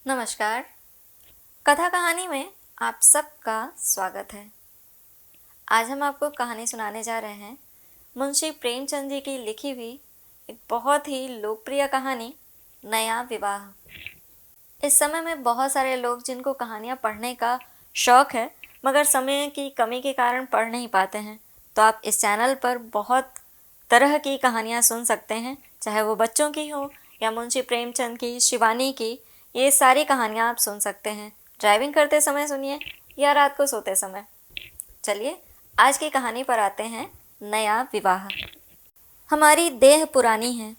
नमस्कार। कथा कहानी में आप सबका स्वागत है। आज हम आपको कहानी सुनाने जा रहे हैं मुंशी प्रेमचंद जी की लिखी हुई एक बहुत ही लोकप्रिय कहानी नया विवाह। इस समय में बहुत सारे लोग जिनको कहानियाँ पढ़ने का शौक़ है मगर समय की कमी के कारण पढ़ नहीं पाते हैं, तो आप इस चैनल पर बहुत तरह की कहानियाँ सुन सकते हैं, चाहे वो बच्चों की हो या मुंशी प्रेमचंद की, शिवानी की। ये सारी कहानियाँ आप सुन सकते हैं। ड्राइविंग करते समय सुनिए या रात को सोते समय। चलिए आज की कहानी पर आते हैं। नया विवाह। हमारी देह पुरानी है,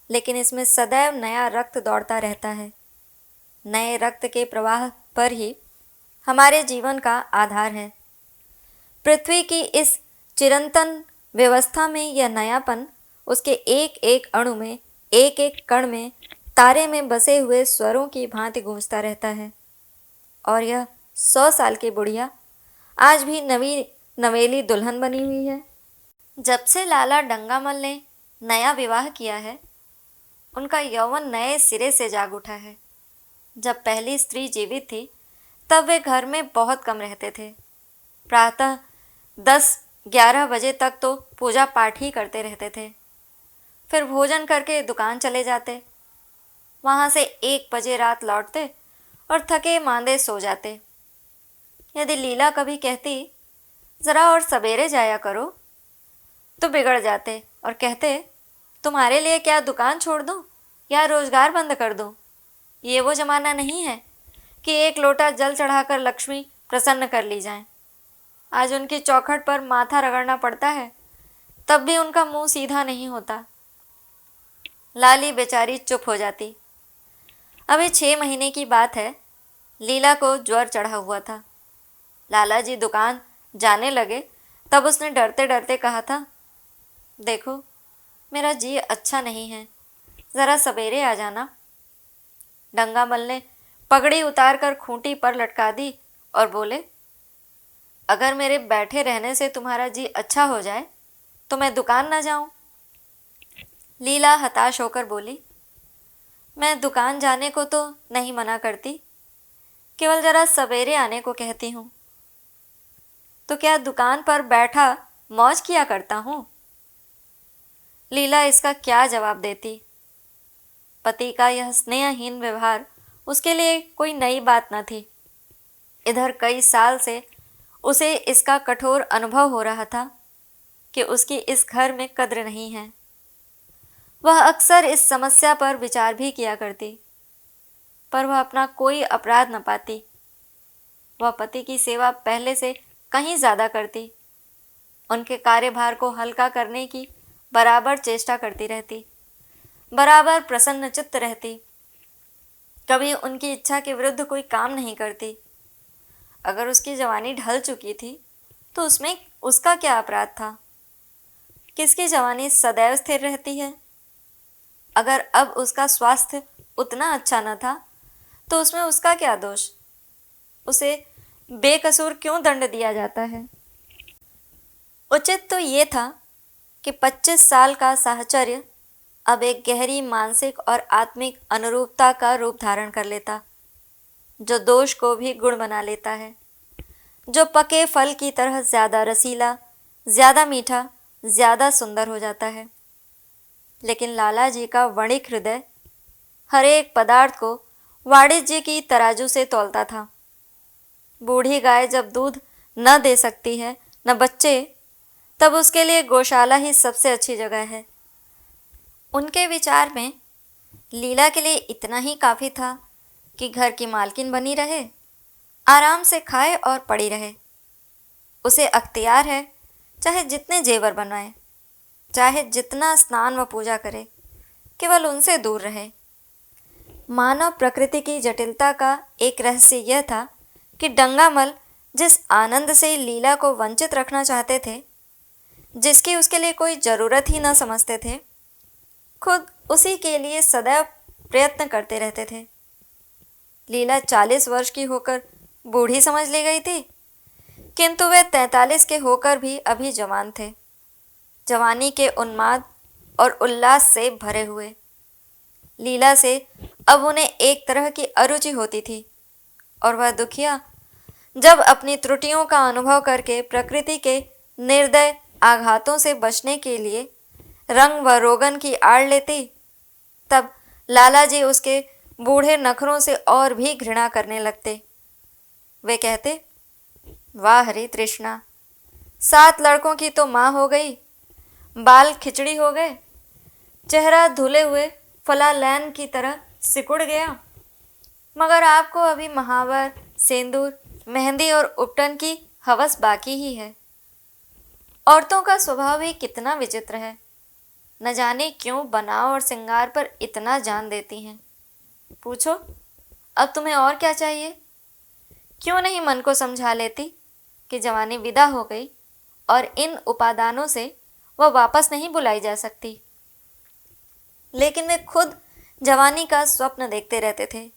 लेकिन इसमें सदैव नया रक्त दौड़ता रहता है। नए रक्त के प्रवाह पर ही हमारे जीवन का आधार है। पृथ्वी की इस चिरंतन व्यवस्था में यह नयापन उसके एक एक अणु में, एक एक कण में, तारे में बसे हुए स्वरों की भांति गूंजता रहता है। और यह 100 साल की बुढ़िया आज भी नवी नवेली दुल्हन बनी हुई है। जब से लाला डंगामल ने नया विवाह किया है, उनका यौवन नए सिरे से जाग उठा है। जब पहली स्त्री जीवित थी तब वे घर में बहुत कम रहते थे। प्रातः 10-11 बजे तक तो पूजा पाठ ही करते रहते थे। फिर भोजन करके दुकान चले जाते। वहाँ से 1 बजे रात लौटते और थके मांदे सो जाते। यदि लीला कभी कहती ज़रा और सवेरे जाया करो, तो बिगड़ जाते और कहते तुम्हारे लिए क्या दुकान छोड़ दूँ या रोज़गार बंद कर दूँ। ये वो ज़माना नहीं है कि एक लोटा जल चढ़ाकर लक्ष्मी प्रसन्न कर ली जाए। आज उनकी चौखट पर माथा रगड़ना पड़ता है, तब भी उनका मुंह सीधा नहीं होता। लाली बेचारी चुप हो जाती। अभी 6 महीने की बात है। लीला को ज्वर चढ़ा हुआ था। लाला जी दुकान जाने लगे तब उसने डरते डरते कहा था, देखो मेरा जी अच्छा नहीं है, ज़रा सवेरे आ जाना। डंगामल ने पगड़ी उतार कर खूंटी पर लटका दी और बोले, अगर मेरे बैठे रहने से तुम्हारा जी अच्छा हो जाए तो मैं दुकान ना जाऊं। लीला हताश होकर बोली, मैं दुकान जाने को तो नहीं मना करती, केवल ज़रा सवेरे आने को कहती हूँ। तो क्या दुकान पर बैठा मौज किया करता हूँ? लीला इसका क्या जवाब देती। पति का यह स्नेहहीन व्यवहार उसके लिए कोई नई बात न थी। इधर कई साल से उसे इसका कठोर अनुभव हो रहा था कि उसकी इस घर में कद्र नहीं है। वह अक्सर इस समस्या पर विचार भी किया करती, पर वह अपना कोई अपराध न पाती। वह पति की सेवा पहले से कहीं ज़्यादा करती, उनके कार्यभार को हल्का करने की बराबर चेष्टा करती रहती, बराबर प्रसन्नचित्त रहती, कभी उनकी इच्छा के विरुद्ध कोई काम नहीं करती। अगर उसकी जवानी ढल चुकी थी तो उसमें उसका क्या अपराध था? किसकी जवानी सदैव स्थिर रहती है? अगर अब उसका स्वास्थ्य उतना अच्छा न था तो उसमें उसका क्या दोष? उसे बेकसूर क्यों दंड दिया जाता है? उचित तो ये था कि 25 साल का साहचर्य अब एक गहरी मानसिक और आत्मिक अनुरूपता का रूप धारण कर लेता, जो दोष को भी गुण बना लेता है, जो पके फल की तरह ज़्यादा रसीला, ज़्यादा मीठा, ज़्यादा सुंदर हो जाता है। लेकिन लाला जी का वणिक हृदय हर एक पदार्थ को वाणिज्य की तराजू से तौलता था। बूढ़ी गाय जब दूध न दे सकती है, न बच्चे, तब उसके लिए गौशाला ही सबसे अच्छी जगह है। उनके विचार में लीला के लिए इतना ही काफ़ी था कि घर की मालकिन बनी रहे, आराम से खाए और पड़ी रहे। उसे अख्तियार है चाहे जितने जेवर बनवाए, चाहे जितना स्नान व पूजा करे, केवल उनसे दूर रहे। मानव प्रकृति की जटिलता का एक रहस्य यह था कि डंगामल जिस आनंद से लीला को वंचित रखना चाहते थे, जिसकी उसके लिए कोई ज़रूरत ही न समझते थे, खुद उसी के लिए सदैव प्रयत्न करते रहते थे। लीला 40 वर्ष की होकर बूढ़ी समझ ली गई थी, किंतु वे 43 के होकर भी अभी जवान थे, जवानी के उन्माद और उल्लास से भरे हुए। लीला से अब उन्हें एक तरह की अरुचि होती थी और वह दुखिया जब अपनी त्रुटियों का अनुभव करके प्रकृति के निर्दय आघातों से बचने के लिए रंग व रोगन की आड़ लेती, तब लाला जी उसके बूढ़े नखरों से और भी घृणा करने लगते। वे कहते, वाह हरी तृष्णा, 7 लड़कों की तो माँ हो गई, बाल खिचड़ी हो गए, चेहरा धुले हुए फलालैन की तरह सिकुड़ गया, मगर आपको अभी महावर, सेंदूर, मेहंदी और उपटन की हवस बाकी ही है। औरतों का स्वभाव ही कितना विचित्र है, न जाने क्यों बनाव और श्रृंगार पर इतना जान देती हैं। पूछो, अब तुम्हें और क्या चाहिए? क्यों नहीं मन को समझा लेती कि जवानी विदा हो गई और इन उपादानों से वह वापस नहीं बुलाई जा सकती। लेकिन वे खुद जवानी का स्वप्न देखते रहते थे।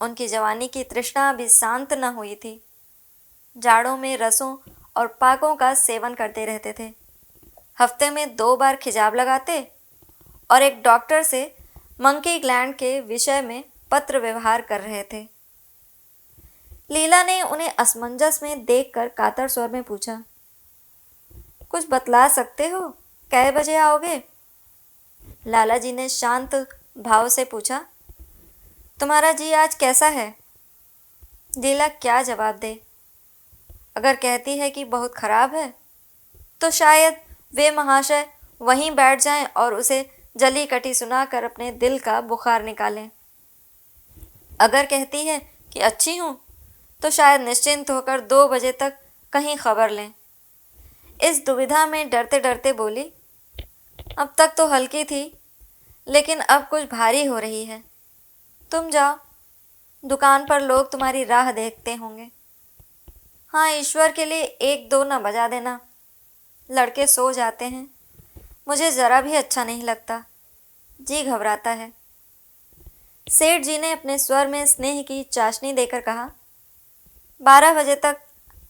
उनकी जवानी की तृष्णा अभी शांत न हुई थी। जाड़ों में रसों और पाकों का सेवन करते रहते थे। हफ्ते में 2 बार खिजाब लगाते और एक डॉक्टर से मंकी ग्लैंड के विषय में पत्र व्यवहार कर रहे थे। लीला ने उन्हें असमंजस में देखकर कातर स्वर में पूछा, कुछ बतला सकते हो, कै बजे आओगे? लाला जी ने शांत भाव से पूछा, तुम्हारा जी आज कैसा है? लीला क्या जवाब दे? अगर कहती है कि बहुत खराब है, तो शायद वे महाशय वहीं बैठ जाएं और उसे जली कटी सुनाकर अपने दिल का बुखार निकालें। अगर कहती है कि अच्छी हूँ, तो शायद निश्चिंत होकर 2 बजे तक कहीं खबर लें। इस दुविधा में डरते डरते बोली, अब तक तो हल्की थी, लेकिन अब कुछ भारी हो रही है। तुम जाओ, दुकान पर लोग तुम्हारी राह देखते होंगे। हाँ, ईश्वर के लिए 1-2 न बजा देना, लड़के सो जाते हैं। मुझे ज़रा भी अच्छा नहीं लगता, जी घबराता है। सेठ जी ने अपने स्वर में स्नेह की चाशनी देकर कहा, 12 बजे तक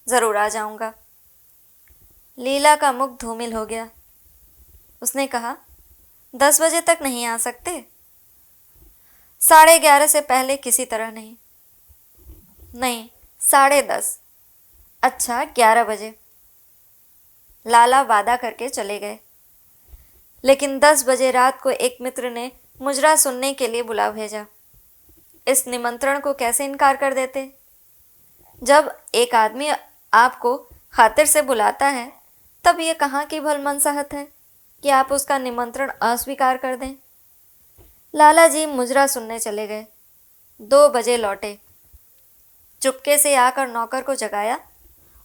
ज़रूर आ जाऊंगा। लीला का मुख धूमिल हो गया। उसने कहा, 10 बजे तक नहीं आ सकते? 11:30 से पहले किसी तरह नहीं। नहीं, 10:30। अच्छा, 11 बजे। लाला वादा करके चले गए। लेकिन 10 बजे रात को एक मित्र ने मुजरा सुनने के लिए बुला भेजा। इस निमंत्रण को कैसे इनकार कर देते? जब एक आदमी आपको खातिर से बुलाता है, तब यह कहाँ की भलमनसाहत है कि आप उसका निमंत्रण अस्वीकार कर दें। लाला जी मुजरा सुनने चले गए। 2 बजे लौटे। चुपके से आकर नौकर को जगाया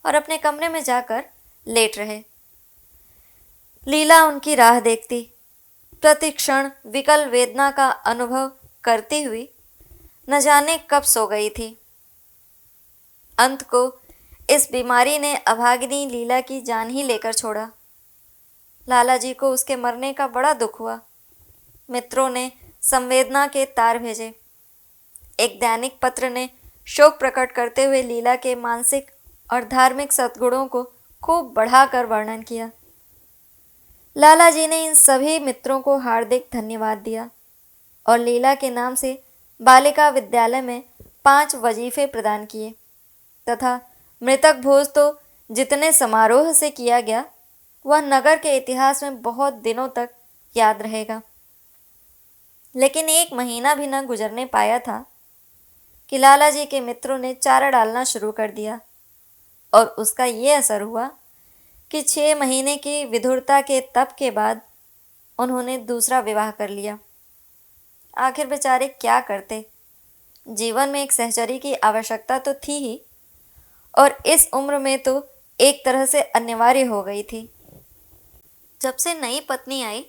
और अपने कमरे में जाकर लेट रहे। लीला उनकी राह देखती, प्रति क्षण विकल वेदना का अनुभव करती हुई न जाने कब सो गई थी। अंत को इस बीमारी ने अभागिनी लीला की जान ही लेकर छोड़ा। लाला जी को उसके मरने का बड़ा दुख हुआ। मित्रों ने संवेदना के तार भेजे। एक दैनिक पत्र ने शोक प्रकट करते हुए लीला के मानसिक और धार्मिक सद्गुणों को खूब बढ़ाकर वर्णन किया। लाला जी ने इन सभी मित्रों को हार्दिक धन्यवाद दिया और लीला के नाम से बालिका विद्यालय में 5 वजीफे प्रदान किए तथा मृतक भोज तो जितने समारोह से किया गया, वह नगर के इतिहास में बहुत दिनों तक याद रहेगा। लेकिन 1 महीना भी न गुजरने पाया था कि लाला जी के मित्रों ने चारा डालना शुरू कर दिया और उसका ये असर हुआ कि 6 महीने की विधुरता के तप के बाद उन्होंने दूसरा विवाह कर लिया। आखिर बेचारे क्या करते? जीवन में एक सहचरी की आवश्यकता तो थी ही, और इस उम्र में तो एक तरह से अनिवार्य हो गई थी। जब से नई पत्नी आई,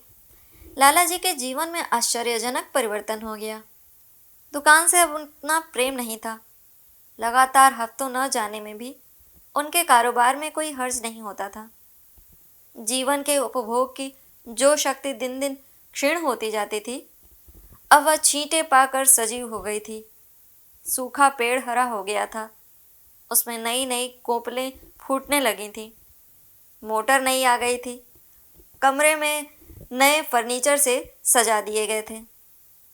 लाला जी के जीवन में आश्चर्यजनक परिवर्तन हो गया। दुकान से अब उतना प्रेम नहीं था। लगातार हफ्तों न जाने में भी उनके कारोबार में कोई हर्ज नहीं होता था। जीवन के उपभोग की जो शक्ति दिन दिन क्षीण होती जाती थी, अब वह छींटे पाकर सजीव हो गई थी। सूखा पेड़ हरा हो गया था, उसमें नई नई कोपलें फूटने लगी थीं। मोटर नई आ गई थी, कमरे में नए फर्नीचर से सजा दिए गए थे।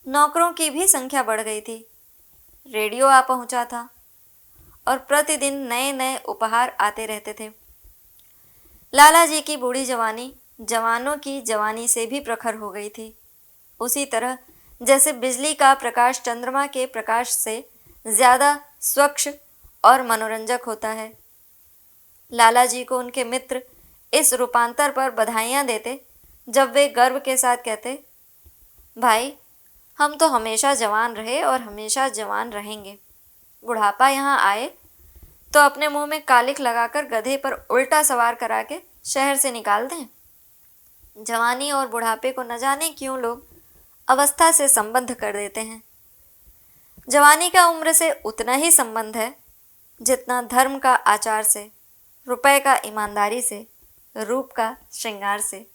नौकरों की भी संख्या बढ़ गई थी। रेडियो आ पहुंचा था और प्रतिदिन नए नए उपहार आते रहते थे। लाला जी की बूढ़ी जवानी जवानों की जवानी से भी प्रखर हो गई थी। उसी तरह जैसे बिजली का प्रकाश चंद्रमा के प्रकाश से ज़्यादा स्वच्छ और मनोरंजक होता है। लाला जी को उनके मित्र इस रूपांतर पर बधाइयाँ देते जब वे गर्व के साथ कहते, भाई हम तो हमेशा जवान रहे और हमेशा जवान रहेंगे। बुढ़ापा यहाँ आए तो अपने मुंह में कालिख लगाकर गधे पर उल्टा सवार करा के शहर से निकाल दें। जवानी और बुढ़ापे को न जाने क्यों लोग अवस्था से संबंध कर देते हैं। जवानी का उम्र से उतना ही संबंध है जितना धर्म का आचार से, रुपए का ईमानदारी से, रूप का श्रृंगार से।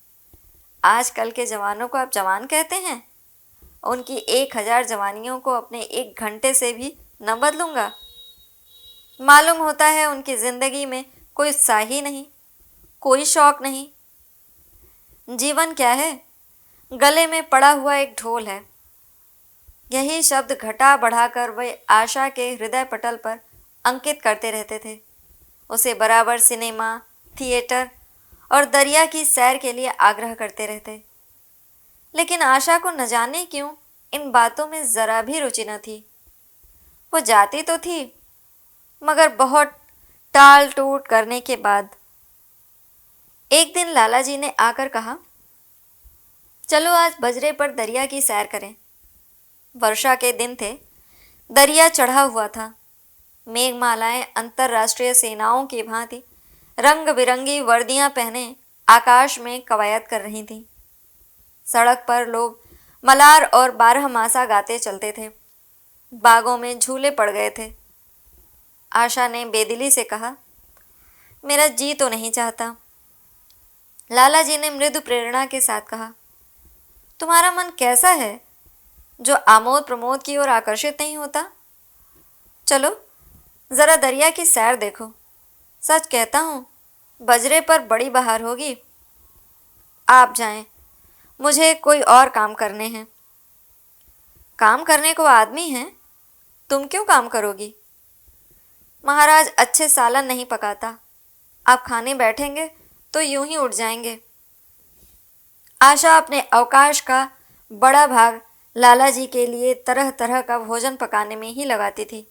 आजकल के जवानों को आप जवान कहते हैं, उनकी 1000 जवानियों को अपने 1 घंटे से भी न बदलूंगा। मालूम होता है उनकी जिंदगी में कोई उत्साह ही नहीं, कोई शौक नहीं। जीवन क्या है? गले में पड़ा हुआ एक ढोल है। यही शब्द घटा बढ़ाकर वे आशा के हृदय पटल पर अंकित करते रहते थे। उसे बराबर सिनेमा, थिएटर और दरिया की सैर के लिए आग्रह करते रहते। लेकिन आशा को न जाने क्यों इन बातों में जरा भी रुचि न थी। वो जाती तो थी, मगर बहुत टाल टूट करने के बाद एक दिन लाला जी ने आकर कहा, चलो आज बजरे पर दरिया की सैर करें। वर्षा के दिन थे, दरिया चढ़ा हुआ था। मेघमालाएं अंतर्राष्ट्रीय सेनाओं की भांति रंग बिरंगी वर्दियां पहने आकाश में कवायद कर रही थीं। सड़क पर लोग मलार और बारहमासा गाते चलते थे। बागों में झूले पड़ गए थे। आशा ने बेदिली से कहा, मेरा जी तो नहीं चाहता। लाला जी ने मृदु प्रेरणा के साथ कहा, तुम्हारा मन कैसा है जो आमोद प्रमोद की ओर आकर्षित नहीं होता? चलो ज़रा दरिया की सैर देखो। सच कहता हूँ, बजरे पर बड़ी बहार होगी। आप जाएं, मुझे कोई और काम करने हैं। काम करने को आदमी हैं, तुम क्यों काम करोगी? महाराज अच्छे सालन नहीं पकाता, आप खाने बैठेंगे तो यूं ही उठ जाएंगे। आशा अपने अवकाश का बड़ा भाग लाला जी के लिए तरह तरह का भोजन पकाने में ही लगाती थी।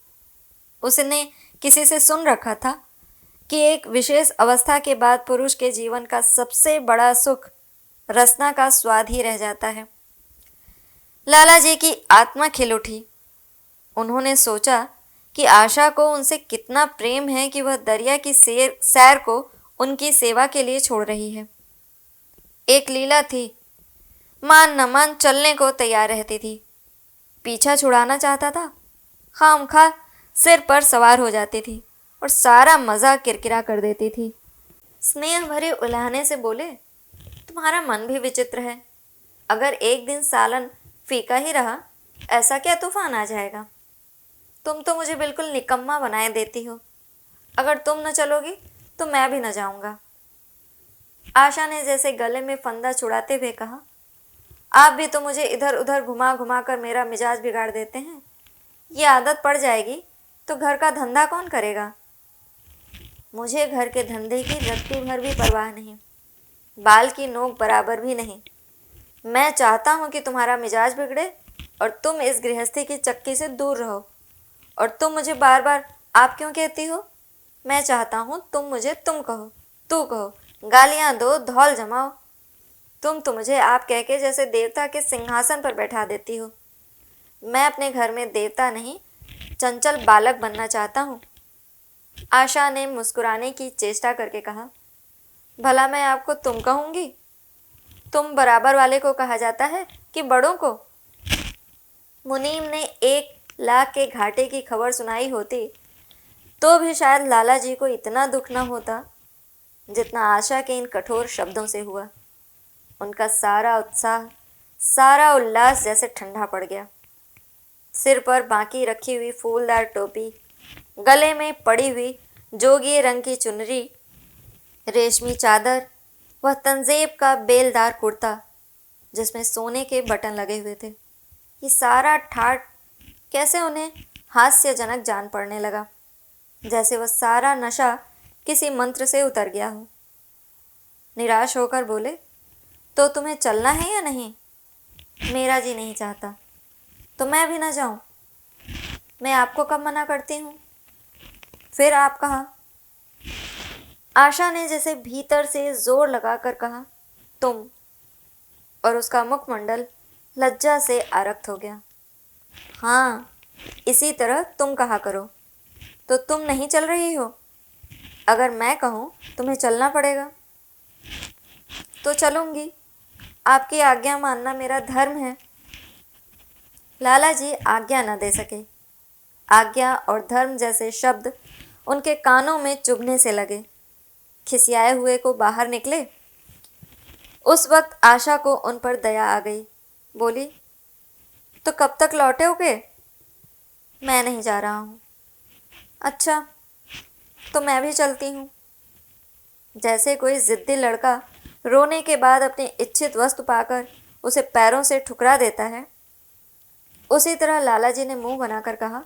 उसने किसी से सुन रखा था कि एक विशेष अवस्था के बाद पुरुष के जीवन का सबसे बड़ा सुख रसना का स्वाद ही रह जाता है। लाला जी की आत्मा खिल उठी। उन्होंने सोचा कि आशा को उनसे कितना प्रेम है कि वह दरिया की सैर को उनकी सेवा के लिए छोड़ रही है। एक लीला थी, मान न मान चलने को तैयार रहती थी। पीछा छुड़ाना चाहता था, खामखा सिर पर सवार हो जाती थी और सारा मज़ा किरकिरा कर देती थी। स्नेह भरे उलाहने से बोले, तुम्हारा मन भी विचित्र है। अगर एक दिन सालन फीका ही रहा, ऐसा क्या तूफान आ जाएगा? तुम तो मुझे बिल्कुल निकम्मा बनाए देती हो। अगर तुम न चलोगी तो मैं भी न जाऊंगा। आशा ने जैसे गले में फंदा छुड़ाते हुए कहा, आप भी तो मुझे इधर उधर घुमा घुमा कर मेरा मिजाज बिगाड़ देते हैं। ये आदत पड़ जाएगी तो घर का धंधा कौन करेगा? मुझे घर के धंधे की रत्ती भर भी परवाह नहीं, बाल की नोक बराबर भी नहीं। मैं चाहता हूँ कि तुम्हारा मिजाज बिगड़े और तुम इस गृहस्थी की चक्की से दूर रहो। और तुम मुझे बार बार आप क्यों कहती हो? मैं चाहता हूँ तुम मुझे तुम कहो, तू कहो, गालियाँ दो, धौल जमाओ। तुम तो मुझे आप कह के जैसे देवता के सिंहासन पर बैठा देती हो। मैं अपने घर में देवता नहीं, चंचल बालक बनना चाहता हूँ। आशा ने मुस्कुराने की चेष्टा करके कहा, भला मैं आपको तुम कहूँगी? तुम बराबर वाले को कहा जाता है कि बड़ों को? मुनीम ने 1 लाख के घाटे की खबर सुनाई होती तो भी शायद लाला जी को इतना दुख न होता जितना आशा के इन कठोर शब्दों से हुआ। उनका सारा उत्साह, सारा उल्लास जैसे ठंडा पड़ गया। सिर पर बांकी रखी हुई फूलदार टोपी, गले में पड़ी हुई जोगी रंग की चुनरी, रेशमी चादर, वह तंजेब का बेलदार कुर्ता जिसमें सोने के बटन लगे हुए थे, ये सारा ठाट कैसे उन्हें हास्यजनक जान पड़ने लगा, जैसे वह सारा नशा किसी मंत्र से उतर गया हो। निराश होकर बोले, तो तुम्हें चलना है या नहीं? मेरा जी नहीं चाहता। तो मैं भी ना जाऊं? मैं आपको कब मना करती हूँ? फिर आप कहा। आशा ने जैसे भीतर से जोर लगाकर कहा, तुम, और उसका मुखमंडल लज्जा से आरक्त हो गया। हाँ, इसी तरह तुम कहा करो। तो तुम नहीं चल रही हो? अगर मैं कहूँ तुम्हें चलना पड़ेगा तो चलूंगी। आपकी आज्ञा मानना मेरा धर्म है। लाला जी आज्ञा न दे सके। आज्ञा और धर्म जैसे शब्द उनके कानों में चुभने से लगे। खिसियाए हुए को बाहर निकले। उस वक्त आशा को उन पर दया आ गई। बोली, तो कब तक लौटोगे? मैं नहीं जा रहा हूँ। अच्छा, तो मैं भी चलती हूँ। जैसे कोई जिद्दी लड़का रोने के बाद अपनी इच्छित वस्तु पाकर उसे पैरों से ठुकरा देता है, उसी तरह लाला जी ने मुंह बनाकर कहा,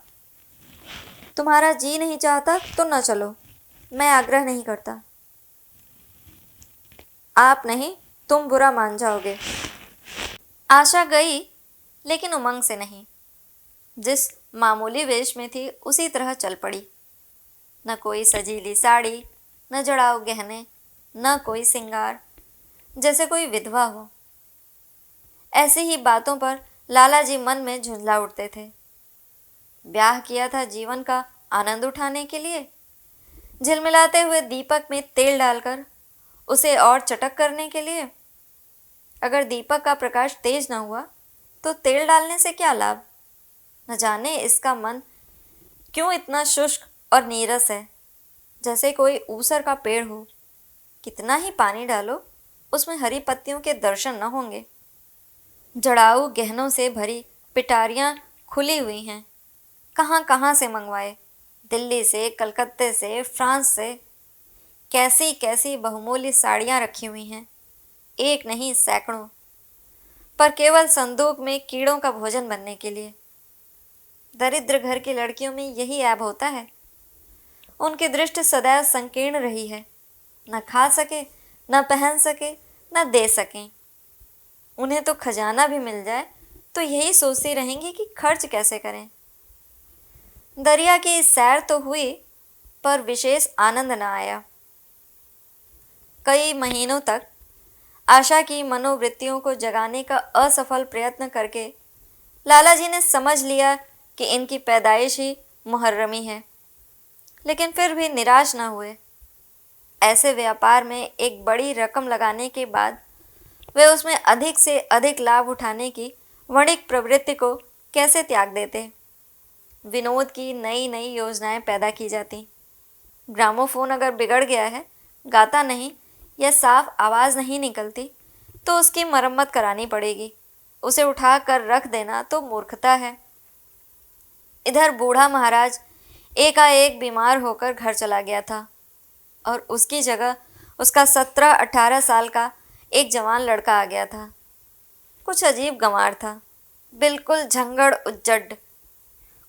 तुम्हारा जी नहीं चाहता तो न चलो, मैं आग्रह नहीं करता। आप नहीं, तुम बुरा मान जाओगे। आशा गई, लेकिन उमंग से नहीं। जिस मामूली वेश में थी उसी तरह चल पड़ी। न कोई सजीली साड़ी, न जड़ाऊ गहने, न कोई सिंगार, जैसे कोई विधवा हो। ऐसी ही बातों पर लाला जी मन में झुंझला उठते थे। ब्याह किया था जीवन का आनंद उठाने के लिए, झिलमिलाते हुए दीपक में तेल डालकर उसे और चटक करने के लिए। अगर दीपक का प्रकाश तेज न हुआ तो तेल डालने से क्या लाभ? न जाने इसका मन क्यों इतना शुष्क और नीरस है, जैसे कोई ऊसर का पेड़ हो। कितना ही पानी डालो, उसमें हरी पत्तियों के दर्शन न होंगे। जड़ाऊ गहनों से भरी पिटारियां खुली हुई हैं। कहाँ कहाँ से मंगवाए, दिल्ली से, कलकत्ते से, फ्रांस से। कैसी कैसी बहुमूल्य साड़ियाँ रखी हुई हैं, एक नहीं सैकड़ों, पर केवल संदूक में कीड़ों का भोजन बनने के लिए। दरिद्र घर की लड़कियों में यही ऐब होता है। उनकी दृष्टि सदैव संकीर्ण रही है। न खा सके, न पहन सके, न दे सकें। उन्हें तो खजाना भी मिल जाए तो यही सोचती रहेंगी कि खर्च कैसे करें। दरिया की सैर तो हुई, पर विशेष आनंद न आया। कई महीनों तक आशा की मनोवृत्तियों को जगाने का असफल प्रयत्न करके लाला जी ने समझ लिया कि इनकी पैदाइश ही मुहर्रमी है, लेकिन फिर भी निराश न हुए। ऐसे व्यापार में एक बड़ी रकम लगाने के बाद वे उसमें अधिक से अधिक लाभ उठाने की वणिक प्रवृत्ति को कैसे त्याग देते। विनोद की नई नई योजनाएं पैदा की जाती। ग्रामोफोन अगर बिगड़ गया है, गाता नहीं या साफ आवाज़ नहीं निकलती, तो उसकी मरम्मत करानी पड़ेगी। उसे उठा कर रख देना तो मूर्खता है। इधर बूढ़ा महाराज एकाएक बीमार होकर घर चला गया था और उसकी जगह उसका 17-18 साल का एक जवान लड़का आ गया था। कुछ अजीब गंवार था, बिल्कुल झंगड़ उज्जड।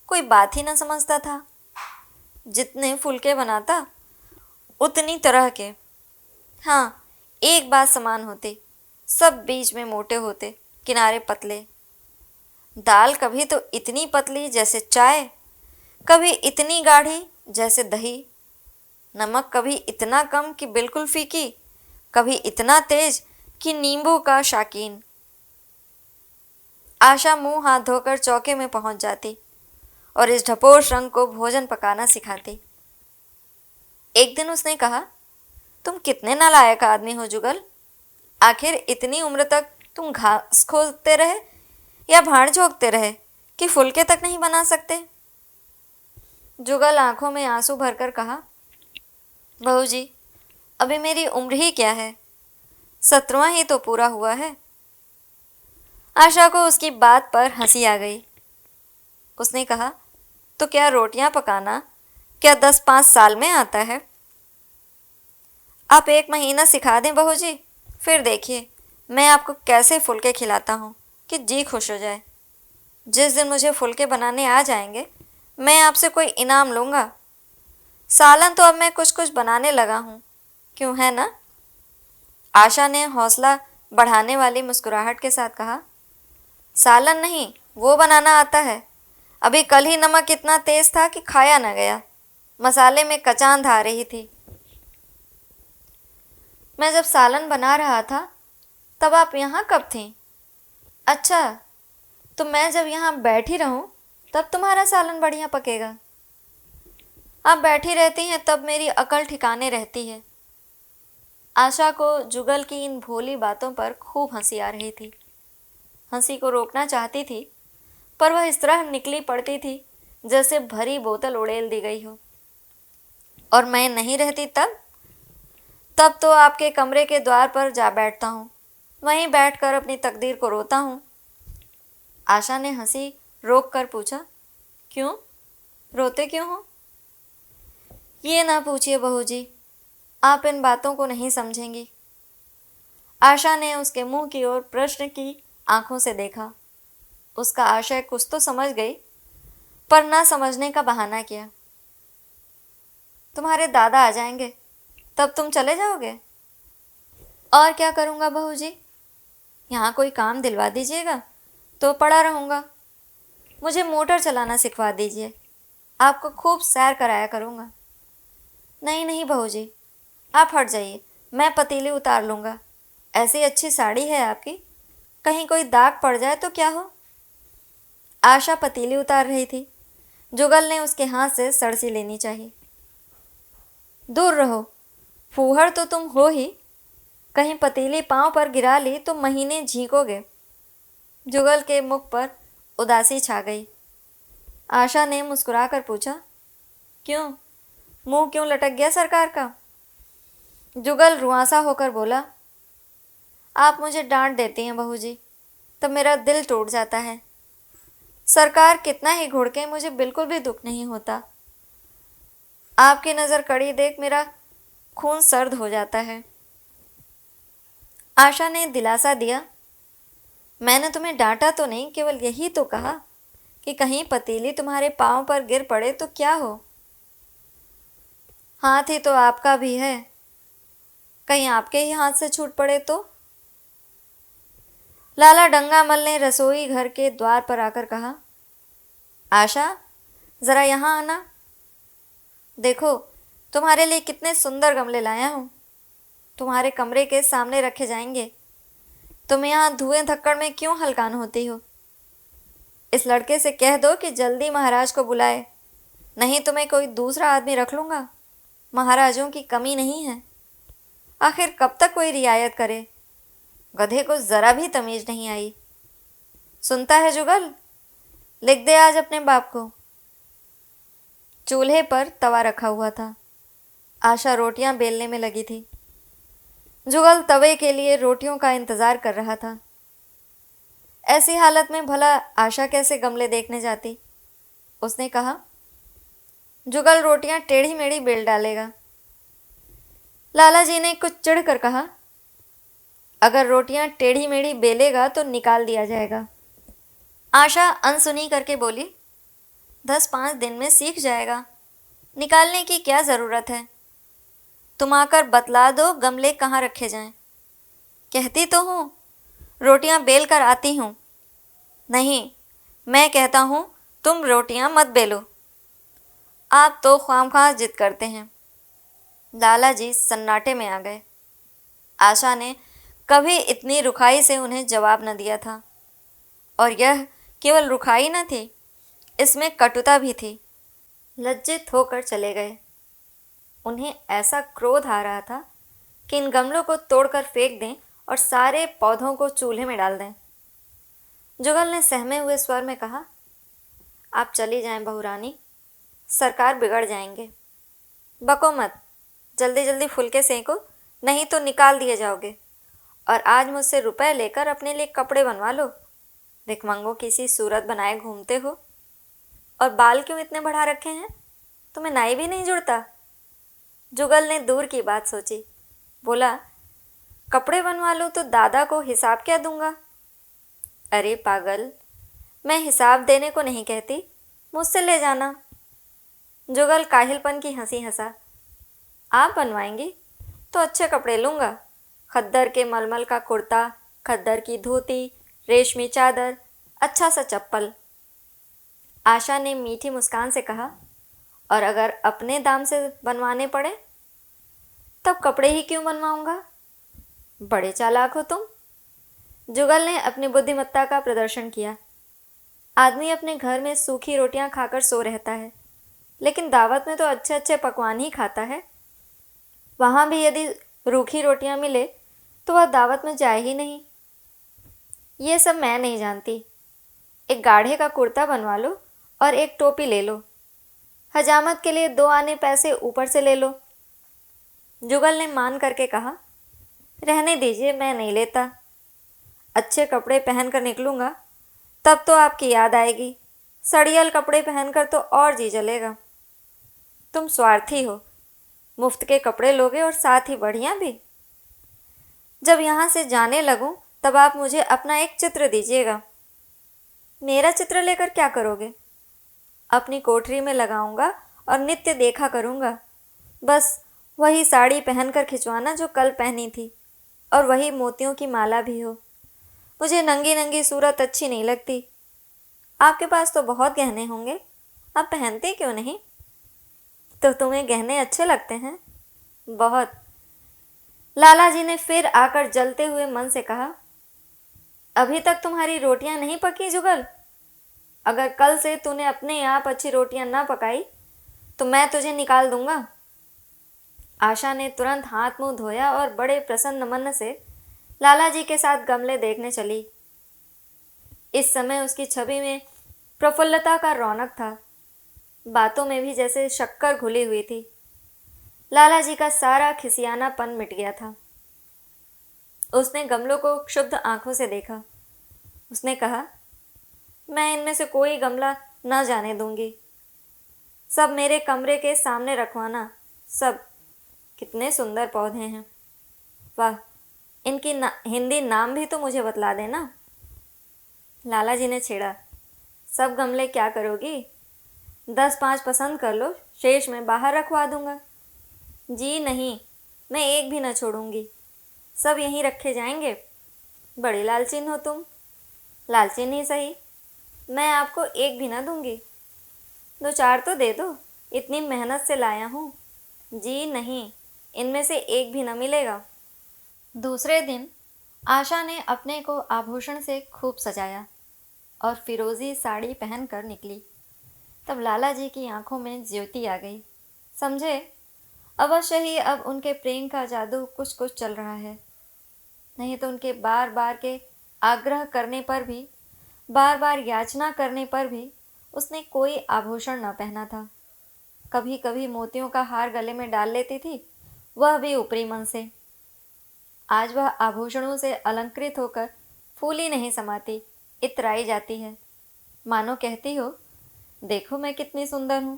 कोई बात ही न समझता था। जितने फुलके बनाता उतनी तरह के। हाँ, एक बात समान होती, सब बीच में मोटे होते, किनारे पतले। दाल कभी तो इतनी पतली जैसे चाय, कभी इतनी गाढ़ी जैसे दही। नमक कभी इतना कम कि बिल्कुल फीकी, कभी इतना तेज कि नींबू का शाकीन। आशा मुंह हाथ धोकर चौके में पहुंच जाती और इस ढपोर रंग को भोजन पकाना सिखाती। एक दिन उसने कहा, तुम कितने नालायक आदमी हो जुगल। आखिर इतनी उम्र तक तुम घास खोदते रहे या भाड़ झोंकते रहे कि फुलके तक नहीं बना सकते। जुगल आंखों में आंसू भरकर कहा, बहू जी, अभी मेरी उम्र ही क्या है, 17वां ही तो पूरा हुआ है। आशा को उसकी बात पर हंसी आ गई। उसने कहा, तो क्या रोटियां पकाना क्या 10-5 साल में आता है? आप 1 महीना सिखा दें बहू जी, फिर देखिए मैं आपको कैसे फुलके खिलाता हूँ कि जी खुश हो जाए। जिस दिन मुझे फुलके बनाने आ जाएंगे मैं आपसे कोई इनाम लूँगा। सालन तो अब मैं कुछ कुछ बनाने लगा हूँ, क्यों है ना? आशा ने हौसला बढ़ाने वाली मुस्कुराहट के साथ कहा। सालन नहीं, वो बनाना आता है। अभी कल ही नमक इतना तेज था कि खाया न गया। मसाले में कचांध आ रही थी। मैं जब सालन बना रहा था तब आप यहाँ कब थीं? अच्छा, तो मैं जब यहाँ बैठी रहूँ तब तुम्हारा सालन बढ़िया पकेगा। आप बैठी रहती हैं तब मेरी अकल ठिकाने रहती है। आशा को जुगल की इन भोली बातों पर खूब हंसी आ रही थी। हंसी को रोकना चाहती थी पर वह इस तरह निकली पड़ती थी जैसे भरी बोतल उड़ेल दी गई हो। और मैं नहीं रहती तब तो आपके कमरे के द्वार पर जा बैठता हूँ, वहीं बैठकर अपनी तकदीर को रोता हूँ। आशा ने हंसी रोक कर पूछा, क्यों? रोते क्यों हो? ये ना पूछिए बहू जी, आप इन बातों को नहीं समझेंगी। आशा ने उसके मुंह की ओर प्रश्न की आंखों से देखा। उसका आशय कुछ तो समझ गई पर ना समझने का बहाना किया। तुम्हारे दादा आ जाएंगे तब तुम चले जाओगे? और क्या करूँगा बहू जी, यहाँ कोई काम दिलवा दीजिएगा तो पड़ा रहूँगा। मुझे मोटर चलाना सिखवा दीजिए, आपको खूब सैर कराया करूँगा। नहीं नहीं बहू जी, आप हट जाइए, मैं पतीली उतार लूँगा। ऐसी अच्छी साड़ी है आपकी, कहीं कोई दाग पड़ जाए तो क्या हो। आशा पतीली उतार रही थी। जुगल ने उसके हाथ से सड़सी लेनी चाहिए। दूर रहो, फूहड़ तो तुम हो ही, कहीं पतीली पांव पर गिरा ली तो महीने झींकोगे। जुगल के मुख पर उदासी छा गई। आशा ने मुस्कुराकर पूछा, क्यों, मुंह क्यों लटक गया सरकार का? जुगल रुआंसा होकर बोला, आप मुझे डांट देती हैं बहू जी, तब मेरा दिल टूट जाता है। सरकार कितना ही घुड़के, मुझे बिल्कुल भी दुख नहीं होता। आपकी नज़र कड़ी देख मेरा खून सर्द हो जाता है। आशा ने दिलासा दिया, मैंने तुम्हें डांटा तो नहीं, केवल यही तो कहा कि कहीं पतीली तुम्हारे पांव पर गिर पड़े तो क्या हो। हाथ ही तो आपका भी है, कहीं आपके ही हाथ से छूट पड़े तो। लाला डंगामल ने रसोई घर के द्वार पर आकर कहा, आशा ज़रा यहाँ आना। देखो तुम्हारे लिए कितने सुंदर गमले लाया हूँ, तुम्हारे कमरे के सामने रखे जाएंगे। तुम यहाँ धुएं धक्कड़ में क्यों हलकान होती हो? इस लड़के से कह दो कि जल्दी महाराज को बुलाए, नहीं तो मैं कोई दूसरा आदमी रख लूँगा। महाराजों की कमी नहीं है। आखिर कब तक कोई रियायत करे? गधे को ज़रा भी तमीज़ नहीं आई। सुनता है जुगल, लिख दे आज अपने बाप को। चूल्हे पर तवा रखा हुआ था। आशा रोटियां बेलने में लगी थी। जुगल तवे के लिए रोटियों का इंतज़ार कर रहा था। ऐसी हालत में भला आशा कैसे गमले देखने जाती? उसने कहा, जुगल रोटियां टेढ़ी मेढ़ी बेल डालेगा। लाला जी ने कुछ चिढ़ कर कहा, अगर रोटियां टेढ़ी मेढ़ी बेलेगा तो निकाल दिया जाएगा। आशा अनसुनी करके बोली, 10-5 दिन में सीख जाएगा, निकालने की क्या ज़रूरत है। तुम आकर बतला दो गमले कहाँ रखे जाएं। कहती तो हूँ रोटियां बेल कर आती हूँ। नहीं, मैं कहता हूँ तुम रोटियां मत बेलो। आप तो ख्वामख्वाह जिद करते हैं। लाला जी सन्नाटे में आ गए। आशा ने कभी इतनी रुखाई से उन्हें जवाब न दिया था, और यह केवल रुखाई न थी, इसमें कटुता भी थी। लज्जित होकर चले गए। उन्हें ऐसा क्रोध आ रहा था कि इन गमलों को तोड़कर फेंक दें और सारे पौधों को चूल्हे में डाल दें। जुगल ने सहमे हुए स्वर में कहा, आप चली जाएं बहू रानी, सरकार बिगड़ जाएंगे। बको मत, जल्दी जल्दी फुलके सेंको, नहीं तो निकाल दिए जाओगे। और आज मुझसे रुपए लेकर अपने लिए कपड़े बनवा लो। भिखमंगों की सी सूरत बनाए घूमते हो। और बाल क्यों इतने बढ़ा रखे हैं? तुम्हें नाई भी नहीं जुड़ता? जुगल ने दूर की बात सोची। बोला, कपड़े बनवा लो तो दादा को हिसाब क्या दूंगा? अरे पागल, मैं हिसाब देने को नहीं कहती, मुझसे ले जाना। जुगल काहिलपन की हंसी हंसा। आप बनवाएंगी तो अच्छे कपड़े लूँगा, खद्दर के मलमल का कुर्ता, खद्दर की धोती, रेशमी चादर, अच्छा सा चप्पल। आशा ने मीठी मुस्कान से कहा, और अगर अपने दाम से बनवाने पड़े तब कपड़े ही क्यों बनवाऊंगा। बड़े चालाक हो तुम। जुगल ने अपनी बुद्धिमत्ता का प्रदर्शन किया। आदमी अपने घर में सूखी रोटियां खाकर सो रहता है, लेकिन दावत में तो अच्छे अच्छे पकवान ही खाता है। वहाँ भी यदि रूखी रोटियां मिले तो वह दावत में जाए ही नहीं। ये सब मैं नहीं जानती। एक गाढ़े का कुर्ता बनवा लो और एक टोपी ले लो। हजामत के लिए 2 आने पैसे ऊपर से ले लो। जुगल ने मान करके कहा, रहने दीजिए, मैं नहीं लेता। अच्छे कपड़े पहनकर निकलूँगा तब तो आपकी याद आएगी। सड़ियल कपड़े पहनकर तो और जी जलेगा। तुम स्वार्थी हो, मुफ्त के कपड़े लोगे और साथ ही बढ़िया भी। जब यहाँ से जाने लगूं तब आप मुझे अपना एक चित्र दीजिएगा। मेरा चित्र लेकर क्या करोगे? अपनी कोठरी में लगाऊंगा और नित्य देखा करूंगा। बस वही साड़ी पहनकर खिंचवाना जो कल पहनी थी, और वही मोतियों की माला भी हो। मुझे नंगी नंगी सूरत अच्छी नहीं लगती। आपके पास तो बहुत गहने होंगे, आप पहनते क्यों नहीं? तो तुम्हें गहने अच्छे लगते हैं? बहुत। लाला जी ने फिर आकर जलते हुए मन से कहा, अभी तक तुम्हारी रोटियां नहीं पकी जुगल। अगर कल से तूने अपने आप अच्छी रोटियां ना पकाई तो मैं तुझे निकाल दूंगा। आशा ने तुरंत हाथ मुंह धोया और बड़े प्रसन्न मन से लाला जी के साथ गमले देखने चली। इस समय उसकी छवि में प्रफुल्लता का रौनक था। बातों में भी जैसे शक्कर घुली हुई थी। लाला जी का सारा खिसियानापन मिट गया था। उसने गमलों को क्षुब्ध आंखों से देखा। उसने कहा, मैं इनमें से कोई गमला न जाने दूंगी। सब मेरे कमरे के सामने रखवाना। सब। कितने सुंदर पौधे हैं। वाह, इनकी हिंदी नाम भी तो मुझे बतला देना। लाला जी ने छेड़ा, सब गमले क्या करोगी? 10-5 पसंद कर लो, शेष में बाहर रखवा दूंगा। जी नहीं, मैं एक भी न छोड़ूंगी। सब यहीं रखे जाएंगे। बड़ी लालचीन हो तुम। लालचीन ही सही, मैं आपको एक भी ना दूंगी। 2-4 तो दे दो, इतनी मेहनत से लाया हूँ। जी नहीं, इनमें से एक भी न मिलेगा। दूसरे दिन आशा ने अपने को आभूषण से खूब सजाया और फिरोजी साड़ी पहनकर निकली। तब लाला जी की आंखों में ज्योति आ गई। समझे, अवश्य ही अब उनके प्रेम का जादू कुछ कुछ चल रहा है। नहीं तो उनके बार बार के आग्रह करने पर भी, बार बार याचना करने पर भी उसने कोई आभूषण न पहना था। कभी कभी मोतियों का हार गले में डाल लेती थी, वह भी ऊपरी मन से। आज वह आभूषणों से अलंकृत होकर फूली नहीं समाती, इतराई जाती है। मानो कहती हो, देखो मैं कितनी सुंदर हूँ।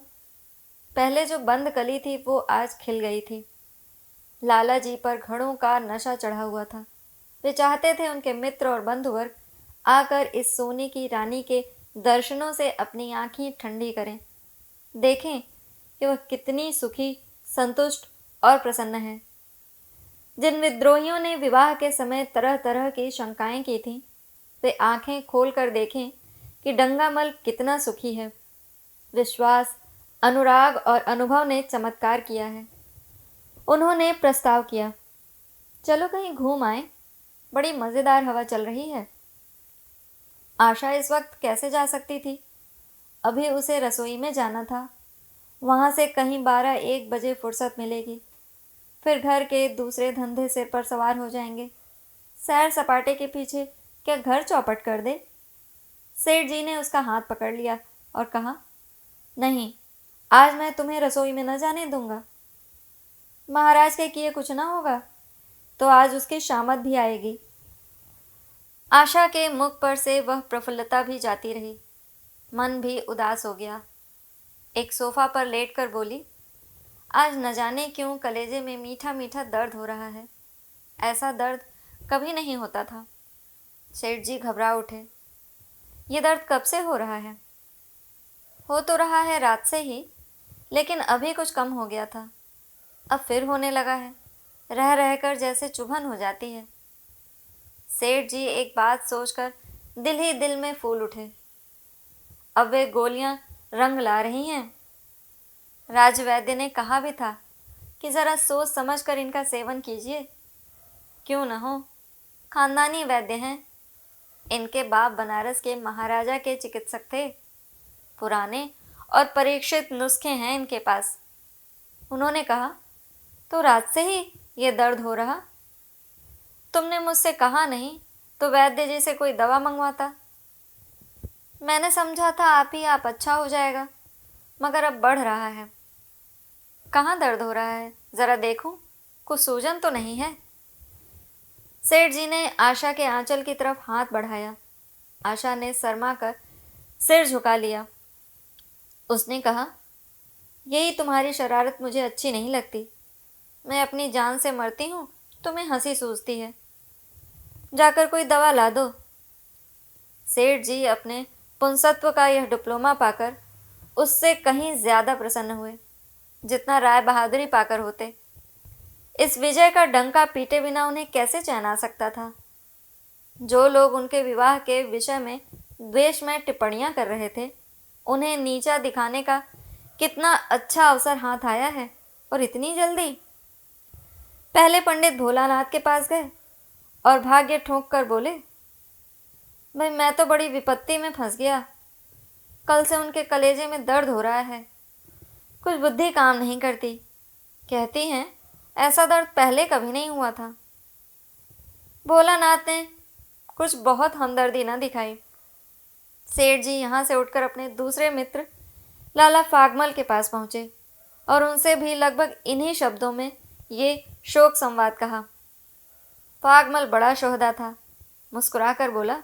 पहले जो बंद कली थी वो आज खिल गई थी। लाला जी पर घड़ों का नशा चढ़ा हुआ था। वे चाहते थे उनके मित्र और बंधुवर्ग आकर इस सोने की रानी के दर्शनों से अपनी आंखें ठंडी करें, देखें कि वह कितनी सुखी, संतुष्ट और प्रसन्न है। जिन विद्रोहियों ने विवाह के समय तरह तरह की शंकाएं की थीं, वे आंखें खोलकर देखें कि डंगामल कितना सुखी है। विश्वास, अनुराग और अनुभव ने चमत्कार किया है। उन्होंने प्रस्ताव किया, चलो कहीं घूम आए, बड़ी मज़ेदार हवा चल रही है। आशा इस वक्त कैसे जा सकती थी? अभी उसे रसोई में जाना था। वहाँ से कहीं 12-1 बजे फुर्सत मिलेगी। फिर घर के दूसरे धंधे सिर पर सवार हो जाएंगे। सैर सपाटे के पीछे क्या घर चौपट कर दे? सेठ जी ने उसका हाथ पकड़ लिया और कहा, नहीं, आज मैं तुम्हें रसोई में न जाने दूंगा। महाराज के किए कुछ ना होगा तो आज उसकी शामत भी आएगी। आशा के मुख पर से वह प्रफुल्लता भी जाती रही। मन भी उदास हो गया। एक सोफा पर लेटकर बोली, आज न जाने क्यों कलेजे में मीठा मीठा दर्द हो रहा है। ऐसा दर्द कभी नहीं होता था। सेठ जी घबरा उठे। ये दर्द कब से हो रहा है? हो तो रहा है रात से ही, लेकिन अभी कुछ कम हो गया था, अब फिर होने लगा है। रह रहकर जैसे चुभन हो जाती है। सेठ जी एक बात सोचकर दिल ही दिल में फूल उठे। अब वे गोलियां रंग ला रही हैं। राजवैद्य ने कहा भी था कि ज़रा सोच समझ कर इनका सेवन कीजिए। क्यों न हो, खानदानी वैद्य हैं। इनके बाप बनारस के महाराजा के चिकित्सक थे। पुराने और परीक्षित नुस्खे हैं इनके पास। उन्होंने कहा, तो रात से ही ये दर्द हो रहा? तुमने मुझसे कहा नहीं तो वैद्य जी से कोई दवा मंगवाता। मैंने समझा था आप अच्छा हो जाएगा, मगर अब बढ़ रहा है। कहाँ दर्द हो रहा है, ज़रा देखूं, कुछ सूजन तो नहीं है? सेठ जी ने आशा के आंचल की तरफ हाथ बढ़ाया। आशा ने शर्मा कर सिर झुका लिया। उसने कहा, यही तुम्हारी शरारत मुझे अच्छी नहीं लगती। मैं अपनी जान से मरती हूँ, तुम्हें हंसी सूझती है। जाकर कोई दवा ला दो। सेठ जी अपने पुंसत्व का यह डिप्लोमा पाकर उससे कहीं ज़्यादा प्रसन्न हुए जितना राय बहादुरी पाकर होते। इस विजय का डंका पीटे बिना उन्हें कैसे चैन आ सकता था? जो लोग उनके विवाह के विषय में द्वेष में टिप्पणियां कर रहे थे, उन्हें नीचा दिखाने का कितना अच्छा अवसर हाथ आया है, और इतनी जल्दी। पहले पंडित भोलानाथ के पास गए और भाग्य ठोंक कर बोले, भाई मैं तो बड़ी विपत्ति में फंस गया। कल से उनके कलेजे में दर्द हो रहा है, कुछ बुद्धि काम नहीं करती। कहती हैं ऐसा दर्द पहले कभी नहीं हुआ था। भोलानाथ ने कुछ बहुत हमदर्दी न दिखाई। सेठ जी यहाँ से उठकर अपने दूसरे मित्र लाला फागमल के पास पहुँचे और उनसे भी लगभग इन्हीं शब्दों में ये शोक संवाद कहा। फागमल बड़ा शोहदा था, मुस्कुरा कर बोला,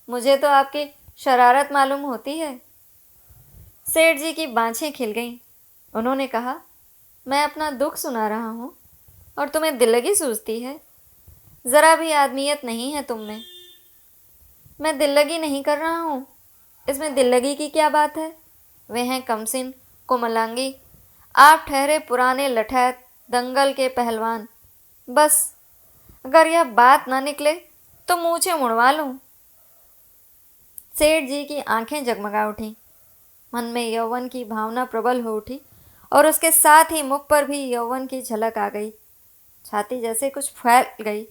मुझे तो आपकी शरारत मालूम होती है। सेठ जी की बाँछें खिल गईं। उन्होंने कहा, मैं अपना दुख सुना रहा हूँ और तुम्हें दिल्लगी सूझती है। ज़रा भी आदमियत नहीं है तुम में। मैं दिल्लगी नहीं कर रहा हूँ, इसमें दिल्लगी की क्या बात है? वे हैं कमसिन, कोमलांगी, आप ठहरे पुराने लठैत दंगल के पहलवान। बस अगर यह बात ना निकले तो मूछें मुड़वा लूँ। सेठ जी की आंखें जगमगा उठीं। मन में यौवन की भावना प्रबल हो उठी और उसके साथ ही मुख पर भी यौवन की झलक आ गई। छाती जैसे कुछ फैल गई।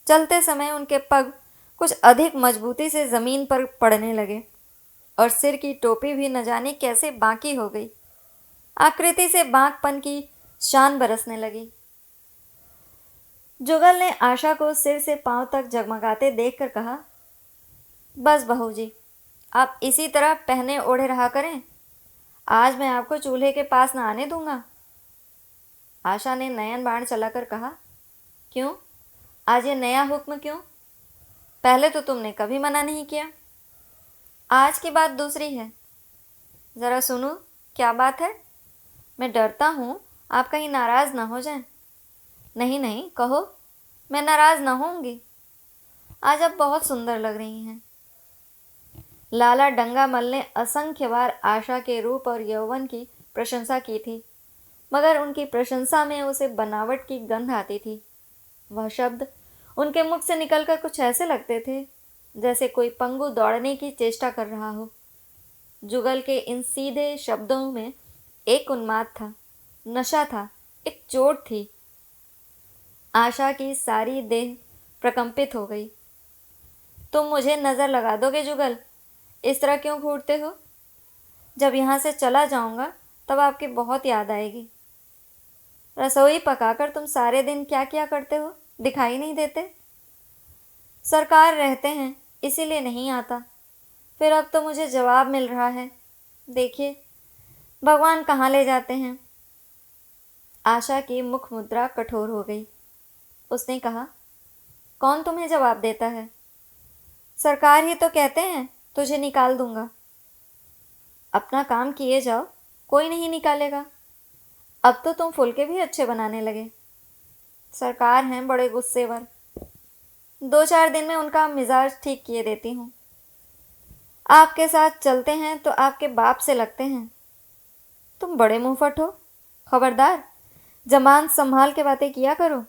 चलते समय उनके पग कुछ अधिक मजबूती से ज़मीन पर पड़ने लगे और सिर की टोपी भी न जाने कैसे बांकी हो गई। आकृति से बांकपन की शान बरसने लगी। जुगल ने आशा को सिर से पांव तक जगमगाते देखकर कहा, बस बहू जी, आप इसी तरह पहने ओढ़े रहा करें। आज मैं आपको चूल्हे के पास न आने दूंगा। आशा ने नयन बाण चलाकर कहा, क्यों, आज ये नया हुक्म क्यों? पहले तो तुमने कभी मना नहीं किया। आज की बात दूसरी है। ज़रा सुनो, क्या बात है? मैं डरता हूँ आप कहीं नाराज़ ना हो जाएं। नहीं नहीं, कहो, मैं नाराज़ ना होंगी। आज आप बहुत सुंदर लग रही हैं। लाला डंगामल ने असंख्य बार आशा के रूप और यौवन की प्रशंसा की थी, मगर उनकी प्रशंसा में उसे बनावट की गंध आती थी। वह शब्द उनके मुख से निकलकर कुछ ऐसे लगते थे जैसे कोई पंगु दौड़ने की चेष्टा कर रहा हो। जुगल के इन सीधे शब्दों में एक उन्माद था, नशा था, एक चोट थी। आशा की सारी देह प्रकंपित हो गई। तुम मुझे नज़र लगा दोगे जुगल? इस तरह क्यों घूरते हो? जब यहाँ से चला जाऊँगा तब आपकी बहुत याद आएगी। रसोई पकाकर तुम सारे दिन क्या क्या करते हो, दिखाई नहीं देते? सरकार रहते हैं इसीलिए नहीं आता। फिर अब तो मुझे जवाब मिल रहा है। देखिए भगवान कहाँ ले जाते हैं। आशा की मुख मुद्रा कठोर हो गई। उसने कहा, कौन तुम्हें जवाब देता है? सरकार ही तो कहते हैं तुझे निकाल दूंगा। अपना काम किए जाओ, कोई नहीं निकालेगा। अब तो तुम फुलके भी अच्छे बनाने लगे। सरकार हैं बड़े गुस्सेवर। 2-4 दिन में उनका मिजाज ठीक किए देती हूँ। आपके साथ चलते हैं तो आपके बाप से लगते हैं। तुम बड़े मुंहफट हो, खबरदार, जबान संभाल के बातें किया करो।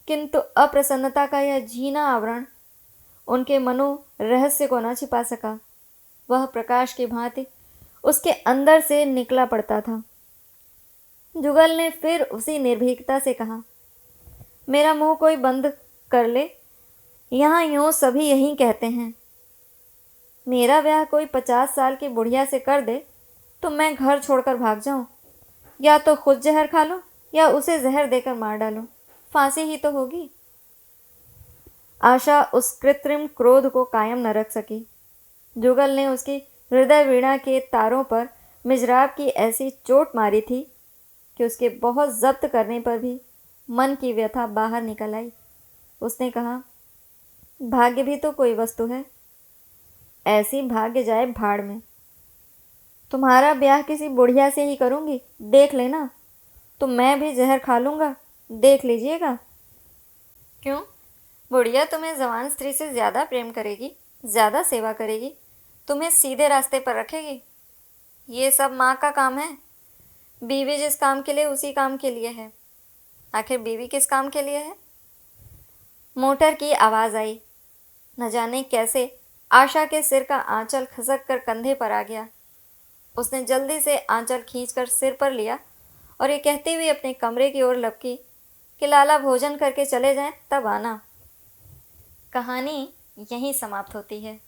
किंतु अप्रसन्नता का यह झीना आवरण उनके मनो रहस्य को न छिपा सका। वह प्रकाश की भांति उसके अंदर से निकला पड़ता था। जुगल ने फिर उसी निर्भीकता से कहा, मेरा मुंह कोई बंद कर ले, यहाँ यूं सभी यही कहते हैं। मेरा ब्याह कोई 50 साल की बुढ़िया से कर दे तो मैं घर छोड़कर भाग जाऊं, या तो खुद जहर खा लो या उसे जहर देकर मार डालो, फांसी ही तो होगी। आशा उस कृत्रिम क्रोध को कायम न रख सकी। जुगल ने उसकी हृदय वीणा के तारों पर मिजराब की ऐसी चोट मारी थी कि उसके बहुत जब्त करने पर भी मन की व्यथा बाहर निकल आई। उसने कहा, भाग्य भी तो कोई वस्तु है, ऐसी भाग्य जाए भाड़ में। तुम्हारा ब्याह किसी बुढ़िया से ही करूंगी, देख लेना। तो मैं भी जहर खा लूंगा, देख लीजिएगा। क्यों? बुढ़िया तुम्हें जवान स्त्री से ज़्यादा प्रेम करेगी, ज़्यादा सेवा करेगी, तुम्हें सीधे रास्ते पर रखेगी। ये सब माँ का काम है। बीवी जिस काम के लिए उसी काम के लिए है। आखिर बीवी किस काम के लिए है? मोटर की आवाज़ आई। न जाने कैसे आशा के सिर का आंचल खसक कर कंधे पर आ गया। उसने जल्दी से आंचल खींचकर सिर पर लिया और ये कहती हुई अपने कमरे की ओर लपकी कि लाला भोजन करके चले जाएं, तब आना। कहानी यहीं समाप्त होती है।